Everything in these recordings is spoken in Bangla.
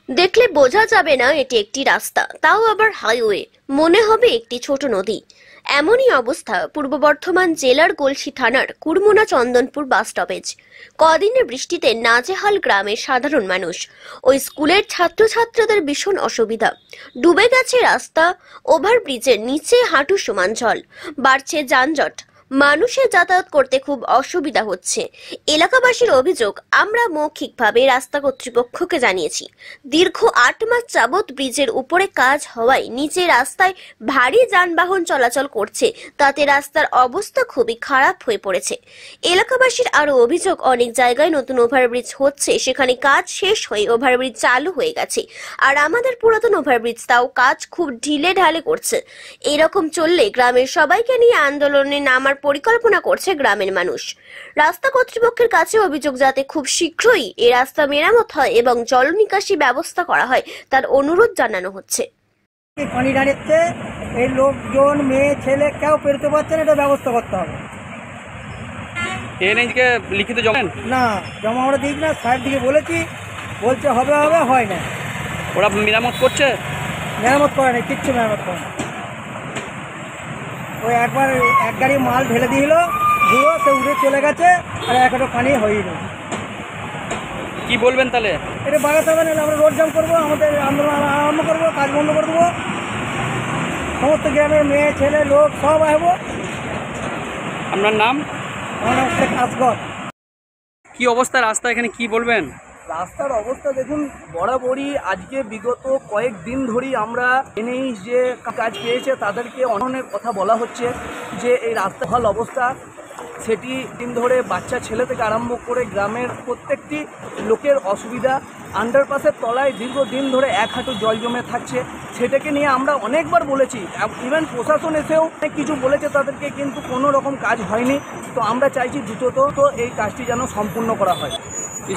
দেখলে বোঝা যাবে না এটি একটি রাস্তা, তাও আবার হাইওয়ে, মনে হবে একটি ছোট নদী। এমনই অবস্থা পূর্ব বর্ধমান জেলার গলসি থানার কুড়মুনা চন্দনপুর বাস স্টপেজ। কদিনের বৃষ্টিতে নাজেহাল গ্রামের সাধারণ মানুষ। ওই স্কুলের ছাত্রছাত্রীদের ভীষণ অসুবিধা। ডুবে গেছে রাস্তা, ওভারব্রিজের নিচে হাঁটু সমান জল, বাড়ছে যানজট, মানুষের যাতায়াত করতে খুব অসুবিধা হচ্ছে। এলাকাবাসীর অভিযোগ, আমরা মৌখিকভাবে রাস্তা কর্তৃপক্ষকে জানিয়েছি। দীর্ঘ ৮ মাস যাবৎ ব্রিজের উপরে কাজ হওয়ায় নিচে রাস্তায় ভারী যানবাহন চলাচল করছে, তাতে রাস্তার অবস্থা খুবই খারাপ হয়ে পড়েছে। এলাকাবাসীর আরো অভিযোগ, অনেক জায়গায় নতুন ওভারব্রিজ হচ্ছে, সেখানে কাজ শেষ হয়ে ওভারব্রিজ চালু হয়ে গেছে, আর আমাদের পুরাতন ওভারব্রিজ তাও কাজ খুব ঢিলে ঢালে করছে। এরকম চললে গ্রামের সবাইকে নিয়ে আন্দোলনে নামার পরিকল্পনা করছে গ্রামের মানুষ। রাস্তা কর্তৃপক্ষের কাছে অভিযোগ, যাতে খুব শীঘ্রই এই রাস্তা মেরামত হয় এবং জল নিকাশি ব্যবস্থা করা হয় তার অনুরোধ জানানো হচ্ছে। পানি দাঁড়িয়েছে, এই লোকজন মেয়ে ছেলে কেউ পেরোতে পারছে না, এটা ব্যবস্থা করতে হবে। এনএইচকে লিখিত জমা না, জমা আমরা দিই না, সাহেব দিকে বলেছি, বলছে হবে হবে, হয় না। ওরা মেরামত করছে? মেরামত করে না, কিচ্ছু মেরামত করে না। ওই একবার এক গাড়ি মাল ঢেলে দিল, ধুলো সে উড়ে চলে গেছে, আর একটা পানি হয়নি। কি বলবেন তাহলে? এটা বাগাতে হবে, না আমরা রোড জাম করবো, আমাদের আন্দোলন আরম্ভ করবো, কাজ বন্ধ করে দেবো। সমস্ত গ্রামের মেয়ে ছেলে লোক সব আসবো। আপনার নাম? আমার নাম শেখ আসগর। কি অবস্থা রাস্তা এখানে, কি বলবেন? রাস্তার অবস্থা দেখুন, বরাবরই আজকে বিগত কয়েকদিন ধরেই আমরা এনএইচ যে কাজ পেয়েছে তাদেরকে অনেক কথা বলা হচ্ছে যে এই রাস্তা ভালো অবস্থা, সেটি দিন ধরে বাচ্চা ছেলে থেকে আরম্ভ করে গ্রামের প্রত্যেকটি লোকের অসুবিধা। আন্ডারপাসের তলায় দীর্ঘদিন ধরে 1 হাঁটু জল জমে থাকছে, সেটাকে নিয়ে আমরা অনেকবার বলেছি, ইভেন প্রশাসন এসেও অনেক কিছু বলেছে তাদেরকে, কিন্তু কোনো রকম কাজ হয়নি। তো আমরা চাইছি দ্রুত এই কাজটি যেন সম্পূর্ণ করা হয়।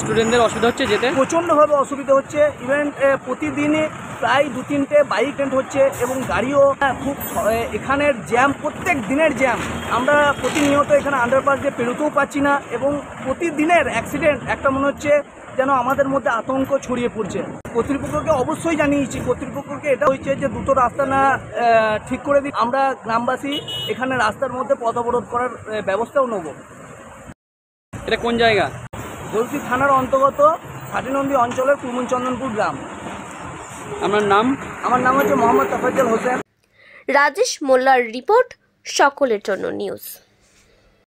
স্টুডেন্টদের অসুবিধা হচ্ছে, যেতে প্রচণ্ডভাবে অসুবিধা হচ্ছে। ইভেন প্রতিদিনে প্রায় 2-3টে বাইক রেন্ট হচ্ছে এবং গাড়িও খুব, এখানের জ্যাম, প্রত্যেক দিনের জ্যাম। আমরা প্রতিনিয়ত এখানে আন্ডারপাস দিয়ে পেরোতেও পাচ্ছি না এবং প্রতিদিনের অ্যাক্সিডেন্ট একটা মনে হচ্ছে যেন আমাদের মধ্যে আতঙ্ক ছড়িয়ে পড়ছে। কর্তৃপক্ষকে অবশ্যই জানিয়েছি, কর্তৃপক্ষকে এটা হচ্ছে যে দ্রুত রাস্তা না ঠিক করে দিই, আমরা গ্রামবাসী এখানে রাস্তার মধ্যে পথ অবরোধ করার ব্যবস্থাও নেব। এটা কোন জায়গা? গলসি থানার অন্তর্গত খাটিনন্দী অঞ্চলের কুড়মুনা চন্দনপুর গ্রাম। আপনার নাম? আমার নাম হচ্ছে মোহাম্মদ তাফাজ্জল হোসেন। রাজেশ মোল্লার রিপোর্ট, সকলের জন্য নিউজ।